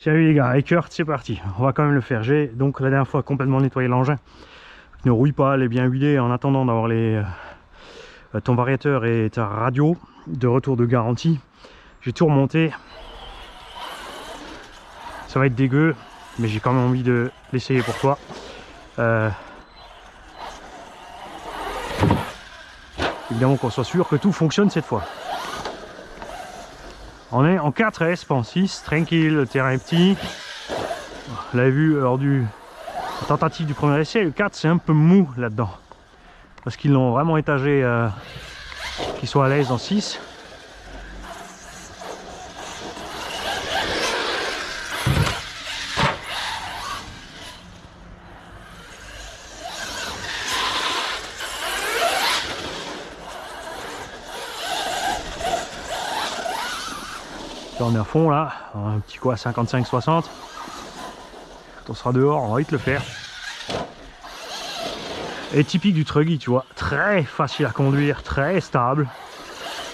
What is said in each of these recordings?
Salut les gars, avec Kurt, c'est parti. On va quand même le faire. J'ai donc la dernière fois complètement nettoyé l'engin. Ne rouille pas, elle est bien huilée en attendant d'avoir ton variateur et ta radio de retour de garantie. J'ai tout remonté. Ça va être dégueu, mais j'ai quand même envie de l'essayer pour toi. Évidemment qu'on soit sûr que tout fonctionne cette fois. On est en 4S, pas en 6, tranquille, le terrain est petit. Vous l'avez vu lors du tentative du premier essai, le 4 c'est un peu mou là-dedans. Parce qu'ils l'ont vraiment étagé, qu'il soit à l'aise en 6. Là, on est à fond là, un petit quoi, 55-60. Quand on sera dehors, on va vite le faire. Et typique du Truggy, tu vois, très facile à conduire, très stable,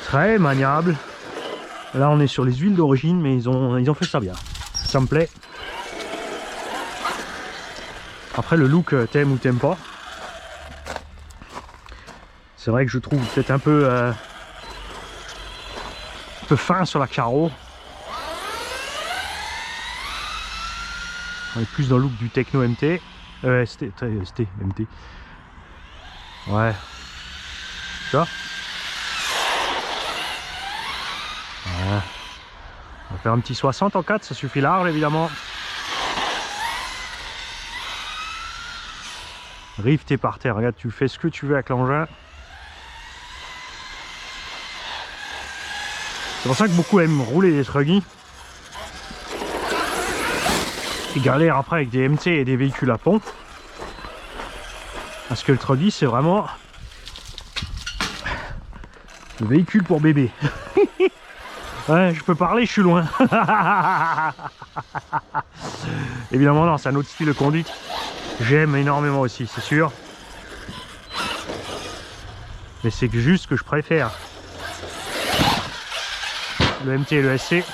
très maniable. Là, on est sur les huiles d'origine, mais ils ont fait ça bien. Ça me plaît. Après, le look, t'aimes ou t'aimes pas. C'est vrai que je trouve peut-être un peu fin sur la carreau. On est plus dans le look du Techno MT. ST, MT. Ouais. Tu vois? Ouais. On va faire un petit 60 en 4, ça suffit large évidemment. Rive, t'es par terre, regarde, tu fais ce que tu veux avec l'engin. C'est pour ça que beaucoup aiment rouler des Truggy. Ils galèrent après avec des MT et des véhicules à pompe. Parce que le Truggy c'est vraiment le véhicule pour bébé. Ouais, je peux parler, je suis loin. Évidemment non, c'est un autre style de conduite. J'aime énormément aussi, c'est sûr. Mais c'est juste que je préfère le MT et le SC.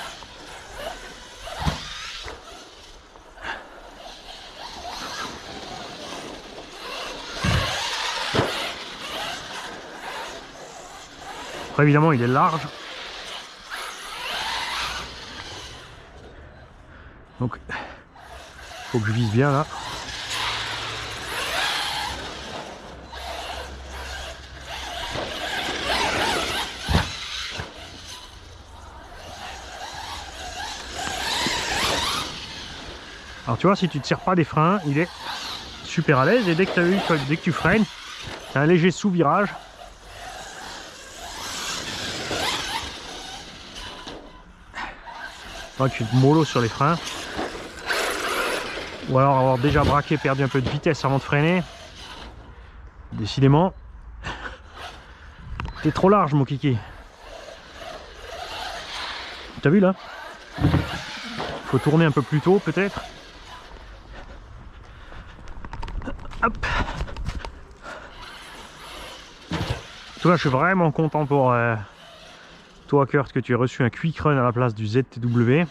Après évidemment il est large. Donc faut que je vise bien là. Alors tu vois, si tu ne tires pas des freins, il est super à l'aise et dès que tu freines, tu as un léger sous-virage. Tu te mollo sur les freins. Ou alors avoir déjà braqué, perdu un peu de vitesse avant de freiner. Décidément, t'es trop large mon kiki. T'as vu là? Faut tourner un peu plus tôt peut-être. Hop. Toi, je suis vraiment content pour toi Kurt que tu aies reçu un Quick Run à la place du ZTW.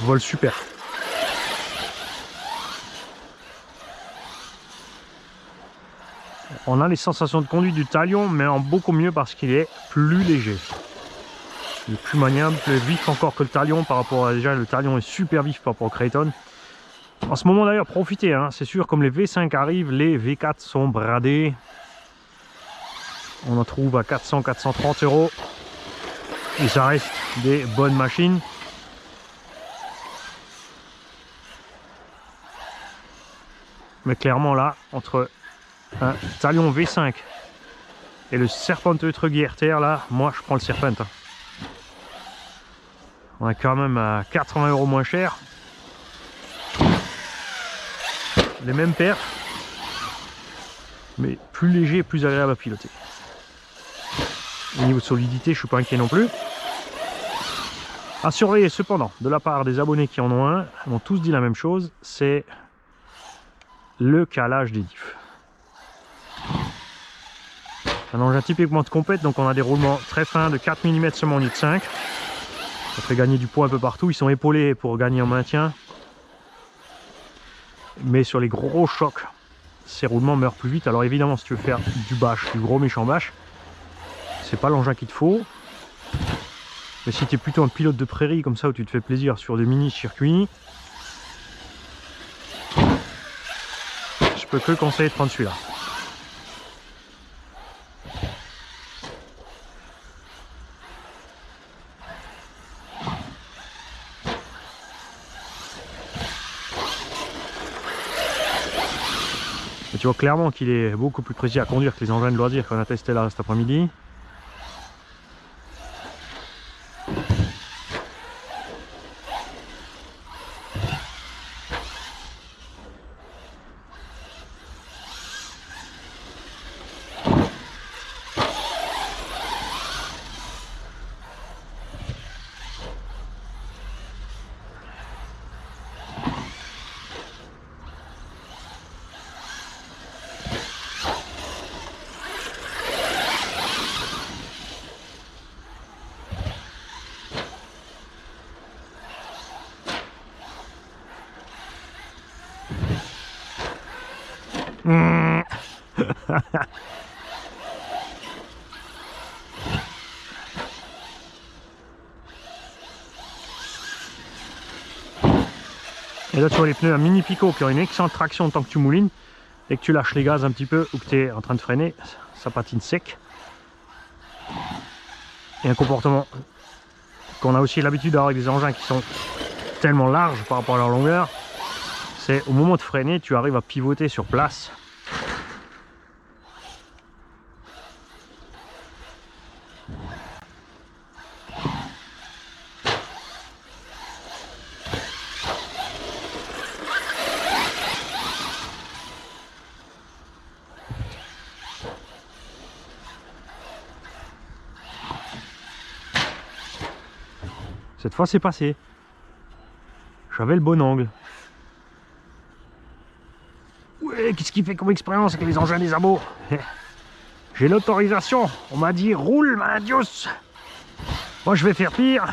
Vol super. On a les sensations de conduite du Talion, mais en beaucoup mieux parce qu'il est plus léger. Il est plus maniable, plus vif encore que le Talion par rapport à... Déjà, le Talion est super vif par rapport au Kraton. En ce moment d'ailleurs, profitez, hein, c'est sûr, comme les V5 arrivent, les V4 sont bradés. On en trouve à 400-430 €. Et ça reste des bonnes machines. Mais clairement là, entre un Talion V5 et le serpenteux Truggy RTR, là, moi je prends le Serpent. On est quand même à 80 € moins cher. Les mêmes perfs, mais plus léger et plus agréable à piloter. Au niveau de solidité, je suis pas inquiet non plus. À surveiller cependant, de la part des abonnés qui en ont un, ils m'ont tous dit la même chose, c'est le calage des diffs. C'est un engin typiquement de compète, donc on a des roulements très fins de 4 mm seulement au lieu de 5. Ça fait gagner du poids un peu partout. Ils sont épaulés pour gagner en maintien. Mais sur les gros chocs, ces roulements meurent plus vite. Alors évidemment, si tu veux faire du bâche, du gros méchant bâche, c'est pas l'engin qu'il te faut. Mais si tu es plutôt un pilote de prairie comme ça, où tu te fais plaisir sur des mini-circuits, je peux que conseiller de prendre celui-là. Et tu vois clairement qu'il est beaucoup plus précis à conduire que les engins de loisirs qu'on a testé là cet après-midi. Et là tu vois les pneus à mini picot qui ont une excellente traction tant que tu moulines. Dès que tu lâches les gaz un petit peu ou que tu es en train de freiner, ça patine sec. Et un comportement qu'on a aussi l'habitude d'avoir avec des engins qui sont tellement larges par rapport à leur longueur, c'est au moment de freiner, tu arrives à pivoter sur place. Cette fois c'est passé. J'avais le bon angle. Ouais, qu'est-ce qu'il fait comme expérience avec les engins des abos? J'ai l'autorisation. On m'a dit roule, Dios. Moi je vais faire pire.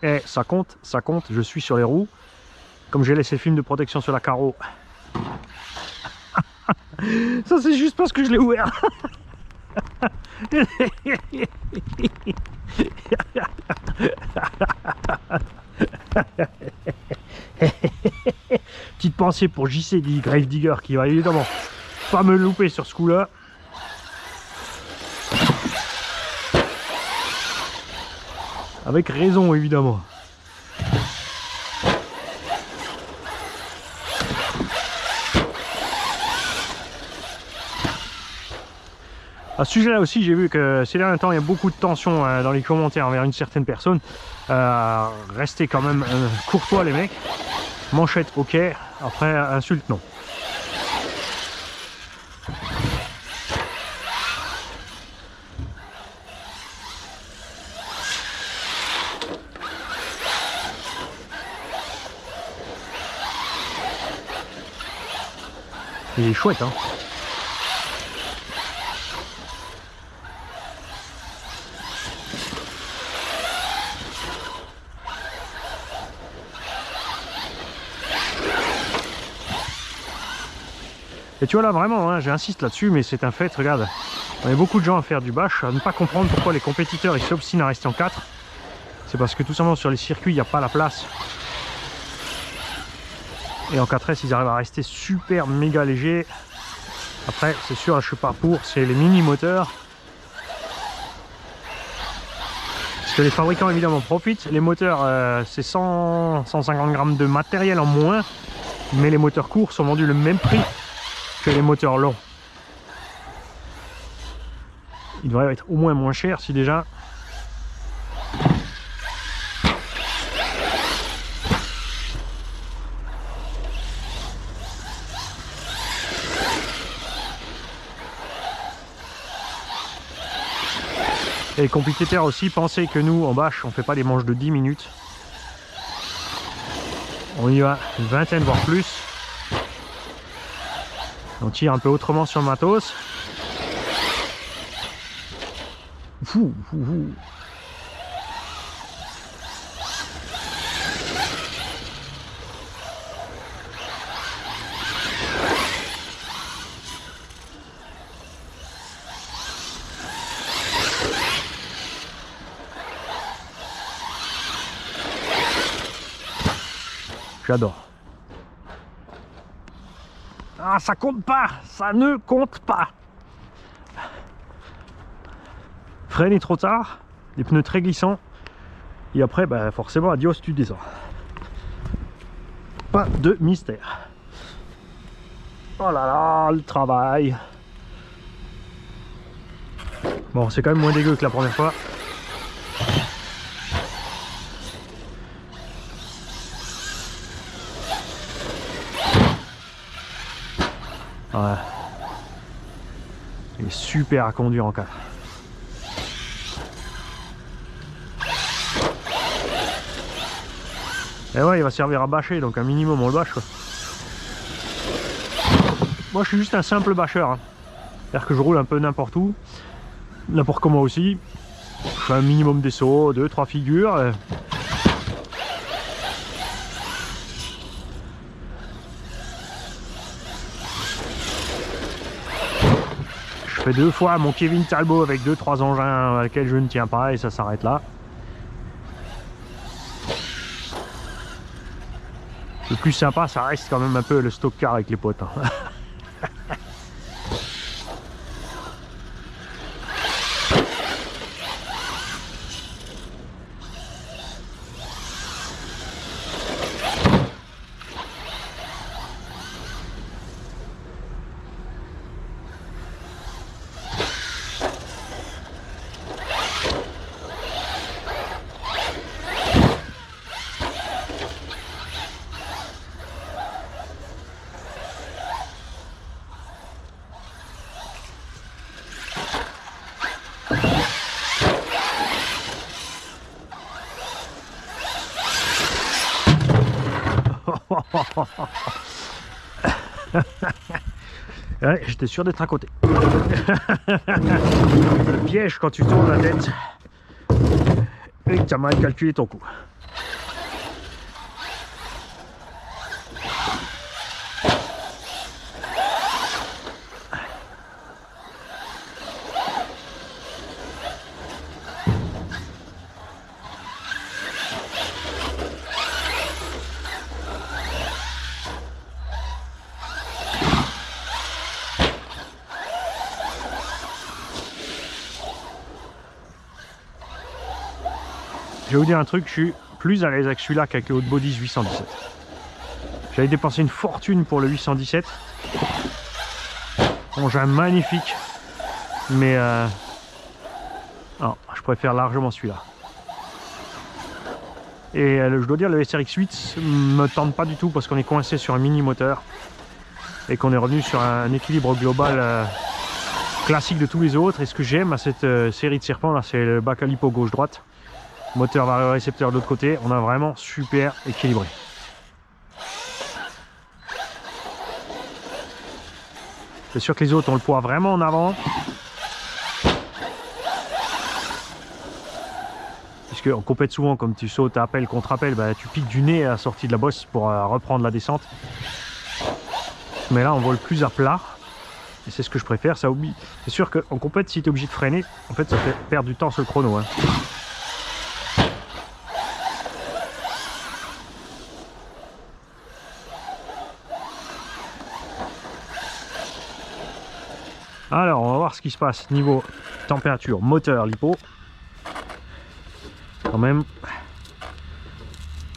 Et ça compte, je suis sur les roues. Comme j'ai laissé le film de protection sur la carreau. Ça c'est juste parce que je l'ai ouvert. Petite pensée pour JC dit Grave Digger qui va évidemment pas me louper sur ce coup là. Avec raison évidemment. À ce sujet là aussi, j'ai vu que ces derniers temps il y a beaucoup de tensions dans les commentaires envers une certaine personne. Restez quand même courtois les mecs. Manchette ok, après insulte non. Il est chouette hein. Et tu vois là vraiment, hein, j'insiste là-dessus, mais c'est un fait, regarde, on a beaucoup de gens à faire du bâche, à ne pas comprendre pourquoi les compétiteurs ils s'obstinent à rester en 4. C'est parce que tout simplement sur les circuits, il n'y a pas la place. Et en 4S, ils arrivent à rester super méga légers. Après, c'est sûr, je suis pas pour, c'est les mini moteurs. Parce que les fabricants évidemment profitent. Les moteurs, c'est 150 grammes de matériel en moins, mais les moteurs courts sont vendus le même prix que les moteurs longs. Il devrait être au moins cher si déjà. Et les compétiteurs aussi, pensez que nous, en bâche, on fait pas des manches de 10 minutes. On y va une vingtaine, voire plus. On tire un peu autrement sur le matos. Fou, fou, fou. J'adore. Ah, ça compte pas, ça ne compte pas. Freiner trop tard, des pneus très glissants, et après, bah, forcément, adios, tu descends. Pas de mystère. Oh là là, le travail. Bon, c'est quand même moins dégueu que la première fois. Ouais. Il est super à conduire en 4. Et ouais, il va servir à bâcher, donc un minimum on le bâche. Moi je suis juste un simple bâcheur. Hein. C'est-à-dire que je roule un peu n'importe où. N'importe comment aussi. Je fais un minimum des sauts, 2-3 figures. Je fais 2 fois mon Kevin Talbot avec 2-3 engins à lesquels je ne tiens pas et ça s'arrête là. Le plus sympa, ça reste quand même un peu le stock car avec les potes. Hein. Ouais, j'étais sûr d'être à côté. Le piège quand tu tournes la tête et que tu as mal calculé ton coup. Je vais vous dire un truc, je suis plus à l'aise avec celui-là qu'avec le haut de body 817. J'avais dépensé une fortune pour le 817. Engin magnifique. Mais non, je préfère largement celui-là. Et je dois dire, le SRX 8 me tente pas du tout parce qu'on est coincé sur un mini moteur. Et qu'on est revenu sur un équilibre global classique de tous les autres. Et ce que j'aime à cette série de serpents là, c'est le bac à lipo gauche-droite. Moteur varioré-récepteur de l'autre côté, on a vraiment super équilibré. C'est sûr que les autres ont le poids vraiment en avant. Puisque on compète souvent, comme tu sautes à appel contre appel, bah, tu piques du nez à la sortie de la bosse pour reprendre la descente. Mais là on vole plus à plat. Et c'est ce que je préfère. C'est sûr qu'en compète, si tu es obligé de freiner, en fait ça fait perdre du temps sur le chrono. Hein. Alors, on va voir ce qui se passe niveau température, moteur, lipo. Quand même,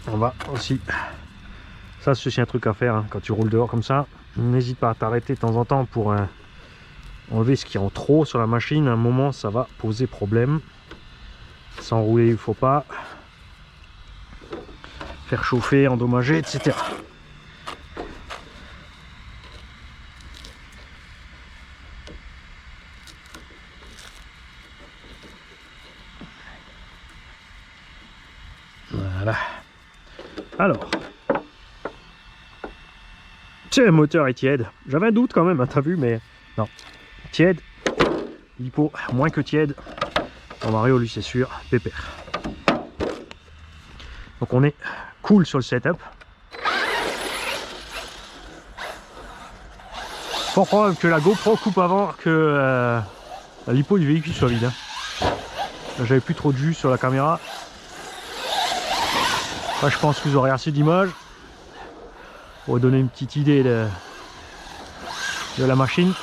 on va aussi... Ça, c'est aussi un truc à faire hein, quand tu roules dehors comme ça. N'hésite pas à t'arrêter de temps en temps pour enlever ce qui est en trop sur la machine. À un moment, ça va poser problème. S'enrouler, il ne faut pas. Faire chauffer, endommager, etc. Voilà. Alors. Le moteur est tiède. J'avais un doute quand même, hein, t'as vu, mais non. Tiède. L'hypo, moins que tiède. Bon, Mario, lui, c'est sûr, pépère. Donc on est cool sur le setup. Fort probable que la GoPro coupe avant que l'hypo du véhicule soit vide. Hein. J'avais plus trop de jus sur la caméra. Là, je pense que vous aurez assez d'images pour vous donner une petite idée de la machine.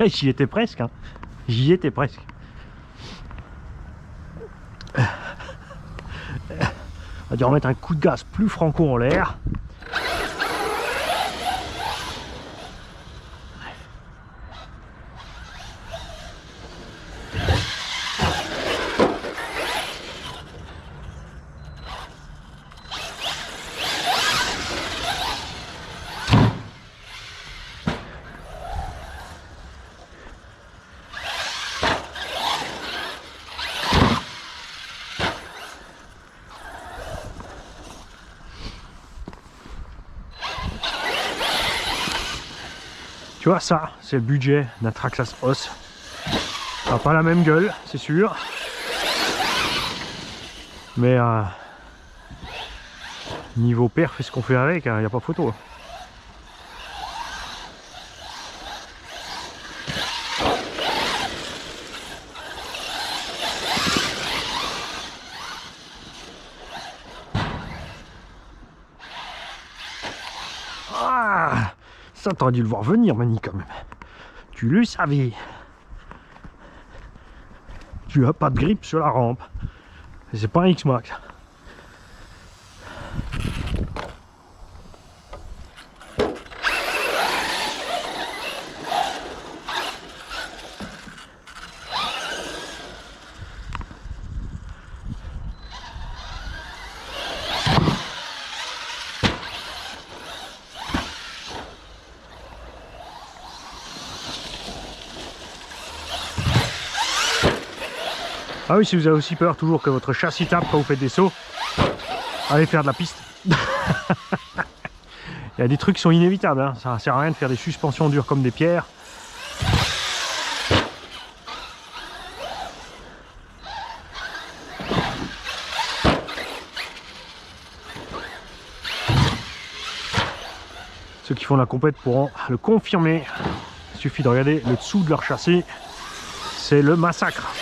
J'y étais presque, hein. J'y étais presque. On va dire remettre un coup de gaz plus franco en l'air. Tu vois, ça, c'est le budget d'un Traxxas Os. Ça n'a pas la même gueule, c'est sûr. Mais niveau perf et ce qu'on fait avec, il n'y a pas photo. Ah, ça, t'aurais dû le voir venir, Mani, quand même. Tu le savais. Tu as pas de grippe sur la rampe. C'est pas un X-Max. Ah oui, si vous avez aussi peur toujours que votre châssis tape quand vous faites des sauts, allez faire de la piste. Il y a des trucs qui sont inévitables, hein. Ça sert à rien de faire des suspensions dures comme des pierres. Ceux qui font la compète pourront le confirmer. Il suffit de regarder le dessous de leur châssis. C'est le massacre.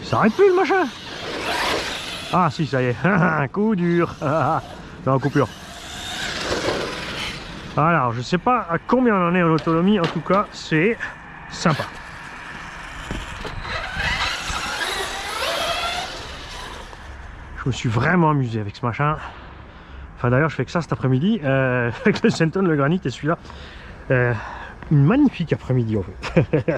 Ça arrête plus le machin. Ah si, ça y est, un coup dur. Non, coupure. Alors, je sais pas à combien on en est en autonomie, en tout cas, c'est sympa. Je me suis vraiment amusé avec ce machin. Enfin d'ailleurs je fais que ça cet après-midi avec le Senton, le granit et celui-là. Une magnifique après-midi en fait.